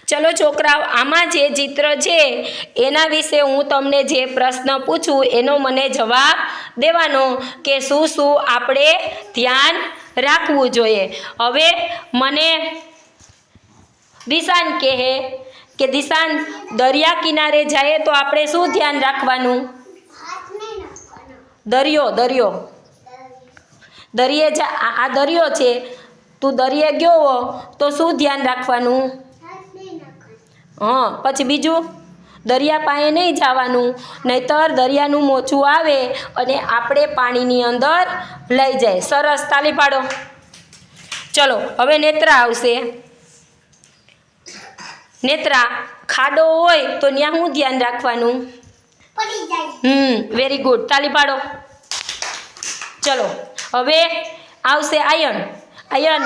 चलो छोकराओ आमा जे चित्र छे एना विषे हूँ तमने जे प्रश्न पूछूं एनो मने जवाब देवानो के शुं शुं आपणे ध्यान राखवुं जोईए। हवे मने दिशान कहे के दिशान दरिया किनारे जाए तो आपणे शुं ध्यान राखवानुं? दरियो दरियो दरिये आ दरियो छे तू दरिये गयो हो तो शुं ध्यान राखवानुं? हाँ पछी बीजू दरिया पाए नहीं जवानुं नहींतर दरियानुं मोचुं आवे अने आपणे पाणीनी अंदर लई जाए। सरस ताली पाडो। चलो हवे नेत्रा आवशे। नेत्रा खाडो होय तो न्या शुं ध्यान राखवानुं? वेरी गुड ताली पाडो। चलो हवे आवशे आयन। आयन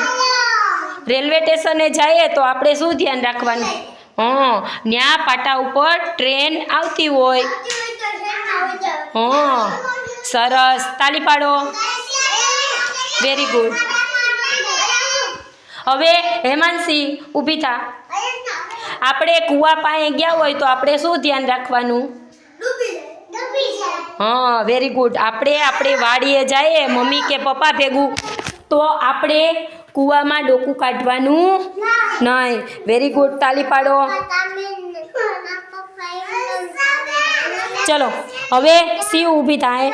रेलवे स्टेशने जाए तो आपणे शुं ध्यान राखवानुं? हाँ न्या पाटा उपर ट्रेन आवती होय। हाँ सरस ताली पाडो। Very good. हवे हेमांशी ऊभी था। आपणे कुआ पाए गया होय तो आपणे शुं ध्यान राखवानुं? हाँ वेरी गुड। आपणे आपणे वाड़ीए जाए मम्मी के पप्पा भेगू तो आपणे कुआमां डोकू काढवानुं नहीं। वेरी गुड ताली पाडो। चलो हवे सी ऊभी थाय।